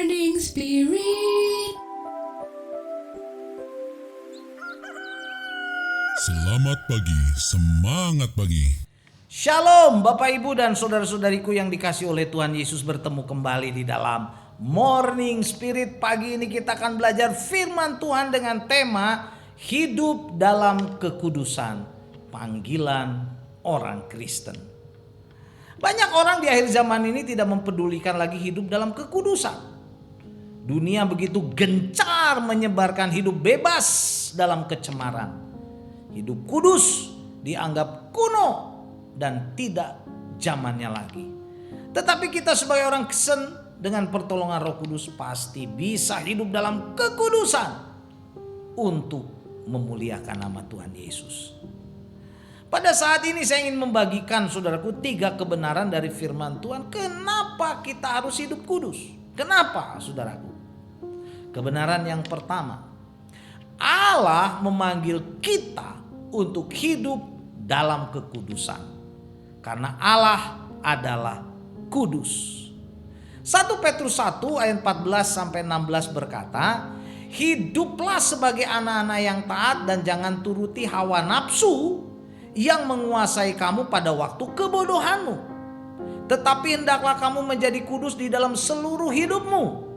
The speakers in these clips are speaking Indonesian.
Morning Spirit. Selamat pagi, semangat pagi. Shalom Bapak Ibu dan saudara-saudariku yang dikasih oleh Tuhan Yesus, bertemu kembali di dalam Morning Spirit. Pagi ini kita akan belajar firman Tuhan dengan tema hidup dalam kekudusan, panggilan orang Kristen. Banyak orang di akhir zaman ini tidak mempedulikan lagi hidup dalam kekudusan. Dunia begitu gencar menyebarkan hidup bebas dalam kecemaran. Hidup kudus dianggap kuno dan tidak zamannya lagi. Tetapi kita sebagai orang Kristen dengan pertolongan Roh Kudus pasti bisa hidup dalam kekudusan untuk memuliakan nama Tuhan Yesus. Pada saat ini saya ingin membagikan saudaraku 3 kebenaran dari firman Tuhan. Kenapa kita harus hidup kudus? Kenapa saudaraku? Kebenaran yang pertama, Allah memanggil kita untuk hidup dalam kekudusan. Karena Allah adalah kudus. 1 Petrus 1 ayat 14 sampai 16 berkata, hiduplah sebagai anak-anak yang taat dan jangan turuti hawa nafsu yang menguasai kamu pada waktu kebodohanmu. Tetapi hendaklah kamu menjadi kudus di dalam seluruh hidupmu,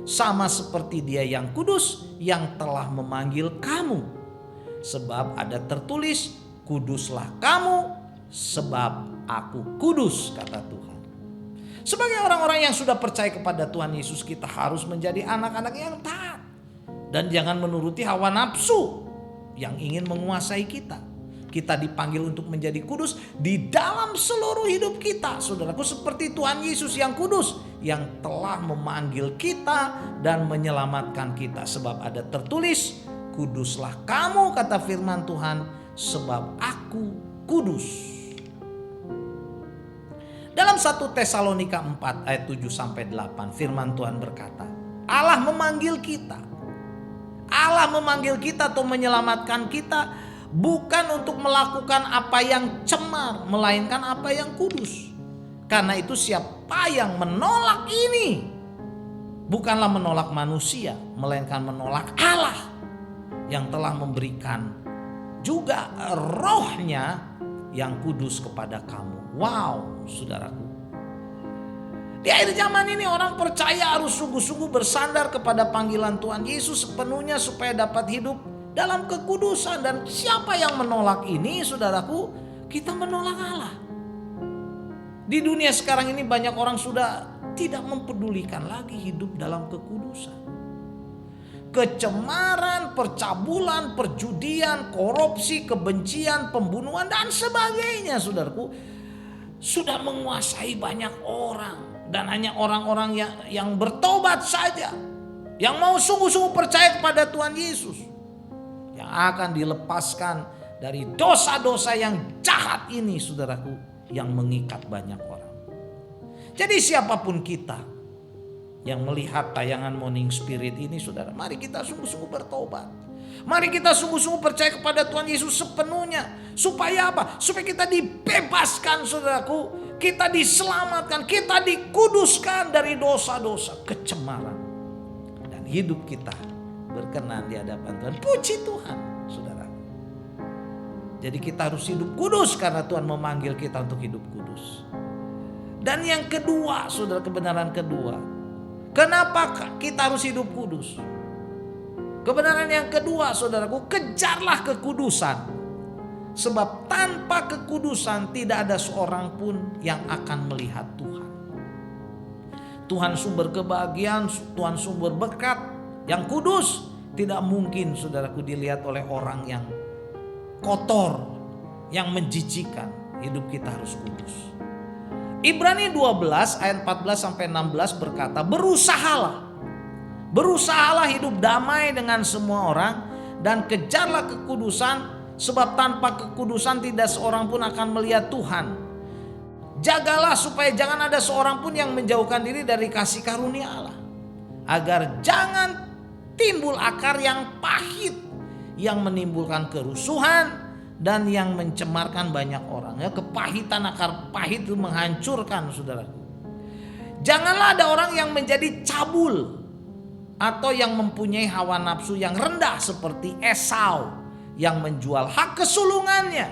sama seperti Dia yang kudus yang telah memanggil kamu. Sebab ada tertulis, kuduslah kamu sebab aku kudus, kata Tuhan. Sebagai orang-orang yang sudah percaya kepada Tuhan Yesus, kita harus menjadi anak-anak yang taat dan jangan menuruti hawa nafsu yang ingin menguasai kita. Kita dipanggil untuk menjadi kudus di dalam seluruh hidup kita, saudaraku, seperti Tuhan Yesus yang kudus yang telah memanggil kita dan menyelamatkan kita. Sebab ada tertulis, kuduslah kamu, kata firman Tuhan, sebab aku kudus. Dalam 1 Tesalonika 4 ayat 7 sampai 8 firman Tuhan berkata, Allah memanggil kita. Allah memanggil kita atau menyelamatkan kita bukan untuk melakukan apa yang cemar, melainkan apa yang kudus. Karena itu siapa yang menolak ini bukanlah menolak manusia, melainkan menolak Allah yang telah memberikan juga rohnya yang kudus kepada kamu. Wow, saudaraku. Di akhir zaman ini orang percaya harus sungguh-sungguh bersandar kepada panggilan Tuhan Yesus sepenuhnya supaya dapat hidup dalam kekudusan. Dan siapa yang menolak ini, saudaraku, kita menolak Allah. Di dunia sekarang ini banyak orang sudah tidak mempedulikan lagi hidup dalam kekudusan. Kecemaran, percabulan, perjudian, korupsi, kebencian, pembunuhan dan sebagainya, saudaraku, sudah menguasai banyak orang. Dan hanya orang-orang yang bertobat saja, yang mau sungguh-sungguh percaya kepada Tuhan Yesus, yang akan dilepaskan dari dosa-dosa yang jahat ini, saudaraku, yang mengikat banyak orang. Jadi siapapun kita yang melihat tayangan Morning Spirit ini, saudara, mari kita sungguh-sungguh bertobat. Mari kita sungguh-sungguh percaya kepada Tuhan Yesus sepenuhnya. Supaya apa? Supaya kita dibebaskan, saudaraku. Kita diselamatkan, kita dikuduskan dari dosa-dosa, kecemaran. Dan hidup kita berkenan di hadapan Tuhan. Puji Tuhan, saudara. Jadi kita harus hidup kudus karena Tuhan memanggil kita untuk hidup kudus. Dan yang kedua, saudara, kebenaran kedua, kenapa kita harus hidup kudus? Kebenaran yang kedua, saudaraku, kejarlah kekudusan. Sebab tanpa kekudusan tidak ada seorang pun yang akan melihat Tuhan. Tuhan sumber kebahagiaan, Tuhan sumber berkat yang kudus. Tidak mungkin, saudaraku, dilihat oleh orang yang kotor, yang menjijikan. Hidup kita harus kudus. Ibrani 12 ayat 14 sampai 16 berkata, Berusahalah hidup damai dengan semua orang dan kejarlah kekudusan, sebab tanpa kekudusan tidak seorang pun akan melihat Tuhan. Jagalah supaya jangan ada seorang pun yang menjauhkan diri dari kasih karunia Allah, agar jangan timbul akar yang pahit yang menimbulkan kerusuhan dan yang mencemarkan banyak orang. Ya, kepahitan, akar pahit itu menghancurkan, saudaraku. Janganlah ada orang yang menjadi cabul atau yang mempunyai hawa nafsu yang rendah seperti Esau yang menjual hak kesulungannya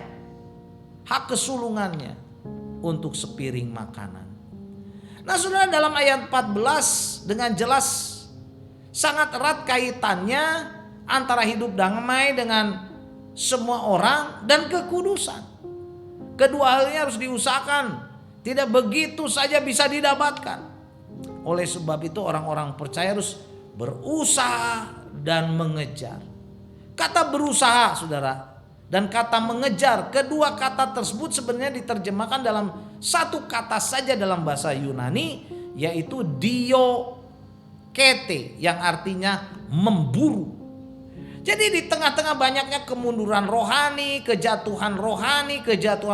untuk sepiring makanan. Nah saudara, dalam ayat 14 dengan jelas sangat erat kaitannya antara hidup damai dengan semua orang dan kekudusan. Kedua hal ini harus diusahakan, tidak begitu saja bisa didapatkan. Oleh sebab itu orang-orang percaya harus berusaha dan mengejar. Kata berusaha saudara dan kata mengejar, kedua kata tersebut sebenarnya diterjemahkan dalam satu kata saja dalam bahasa Yunani, yaitu diokete, yang artinya memburu. Jadi di tengah-tengah banyaknya kemunduran rohani, kejatuhan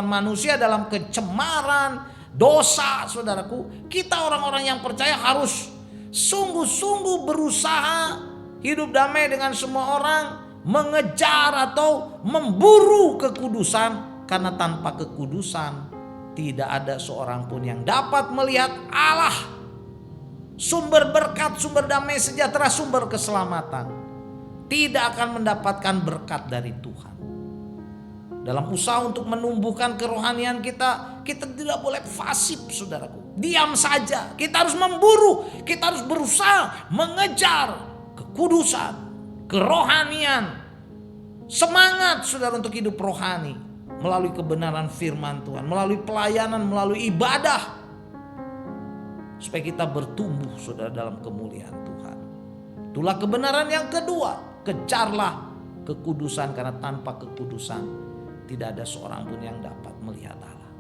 manusia dalam kecemaran, dosa, saudaraku, kita orang-orang yang percaya harus sungguh-sungguh berusaha hidup damai dengan semua orang, mengejar atau memburu kekudusan, karena tanpa kekudusan tidak ada seorang pun yang dapat melihat Allah, sumber berkat, sumber damai sejahtera, sumber keselamatan. Tidak akan mendapatkan berkat dari Tuhan. Dalam usaha untuk menumbuhkan kerohanian kita tidak boleh pasif, saudaraku, diam saja. Kita harus memburu, kita harus berusaha mengejar kekudusan, kerohanian, semangat saudara untuk hidup rohani melalui kebenaran firman Tuhan, melalui pelayanan, melalui ibadah, supaya kita bertumbuh saudara dalam kemuliaan Tuhan. Itulah kebenaran yang kedua, kejarlah kekudusan, karena tanpa kekudusan tidak ada seorang pun yang dapat melihat Allah.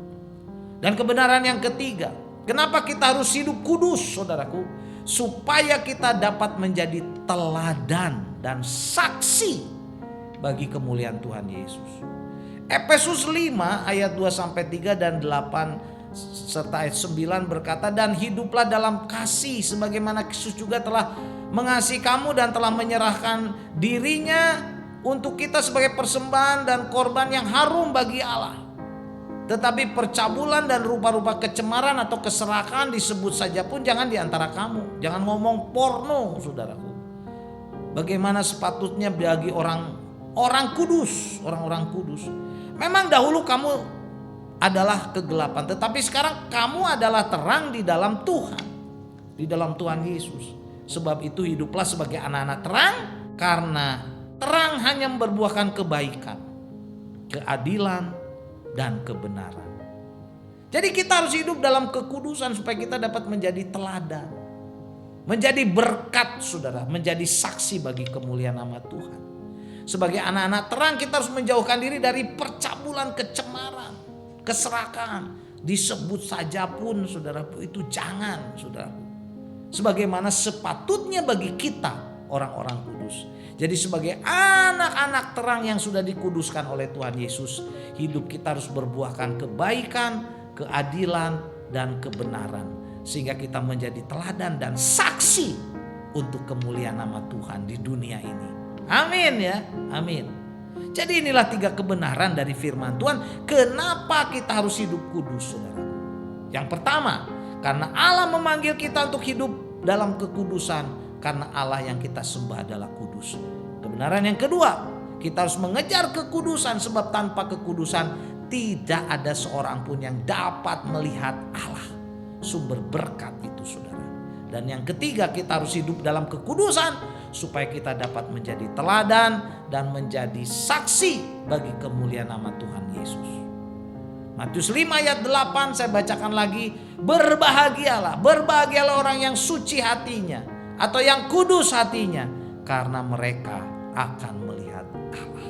Dan kebenaran yang ketiga, kenapa kita harus hidup kudus saudaraku? Supaya kita dapat menjadi teladan dan saksi bagi kemuliaan Tuhan Yesus. Efesus 5 ayat 2-3 dan 8 serta ayat 9 berkata, dan hiduplah dalam kasih sebagaimana Kristus juga telah mengasihi kamu dan telah menyerahkan dirinya untuk kita sebagai persembahan dan korban yang harum bagi Allah. Tetapi percabulan dan rupa-rupa kecemaran atau keserakahan disebut saja pun jangan di antara kamu. Jangan ngomong porno, saudaraku. Bagaimana sepatutnya bagi orang kudus, orang-orang kudus. Memang dahulu kamu adalah kegelapan, tetapi sekarang kamu adalah terang di dalam Tuhan, di dalam Tuhan Yesus. Sebab itu hiduplah sebagai anak-anak terang, karena terang hanya memberbuahkan kebaikan, keadilan, dan kebenaran. Jadi kita harus hidup dalam kekudusan supaya kita dapat menjadi teladan, menjadi berkat saudara, menjadi saksi bagi kemuliaan nama Tuhan. Sebagai anak-anak terang kita harus menjauhkan diri dari percabulan, kecemaran, keserakahan. Disebut saja pun saudara, itu jangan saudara. Sebagaimana sepatutnya bagi kita orang-orang kudus. Jadi sebagai anak-anak terang yang sudah dikuduskan oleh Tuhan Yesus, hidup kita harus berbuahkan kebaikan, keadilan, dan kebenaran. Sehingga kita menjadi teladan dan saksi untuk kemuliaan nama Tuhan di dunia ini. Amin ya, amin. Jadi inilah 3 kebenaran dari firman Tuhan. Kenapa kita harus hidup kudus saudara? Yang pertama, karena Allah memanggil kita untuk hidup dalam kekudusan. Karena Allah yang kita sembah adalah kudus. Kebenaran yang kedua, kita harus mengejar kekudusan, sebab tanpa kekudusan tidak ada seorang pun yang dapat melihat Allah, sumber berkat itu saudara. Dan yang ketiga, kita harus hidup dalam kekudusan supaya kita dapat menjadi teladan dan menjadi saksi bagi kemuliaan nama Tuhan Yesus. Matius 5 ayat 8 saya bacakan lagi. Berbahagialah orang yang suci hatinya atau yang kudus hatinya, karena mereka akan melihat Allah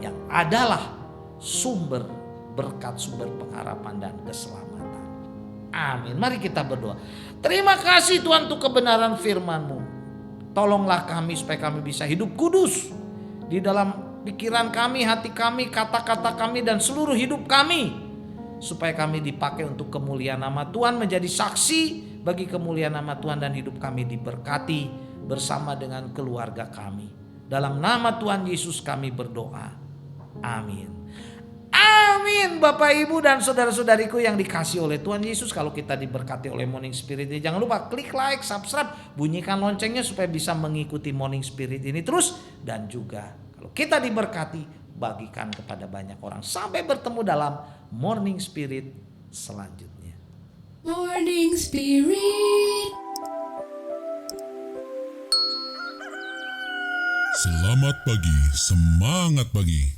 yang adalah sumber berkat, sumber pengharapan dan keselamatan. Amin. Mari kita berdoa. Terima kasih Tuhan untuk kebenaran firman-Mu. Tolonglah kami supaya kami bisa hidup kudus di dalam pikiran kami, hati kami, kata-kata kami, dan seluruh hidup kami, supaya kami dipakai untuk kemuliaan nama Tuhan, menjadi saksi bagi kemuliaan nama Tuhan, dan hidup kami diberkati bersama dengan keluarga kami. Dalam nama Tuhan Yesus kami berdoa. Amin. Amin. Amin. Bapak, Ibu, dan saudara-saudariku yang dikasih oleh Tuhan Yesus, kalau kita diberkati oleh Morning Spirit ini, jangan lupa klik like, subscribe, bunyikan loncengnya supaya bisa mengikuti Morning Spirit ini terus. Dan juga kalau kita diberkati, bagikan kepada banyak orang. Sampai bertemu dalam Morning Spirit selanjutnya. Morning Spirit. Selamat pagi, semangat pagi.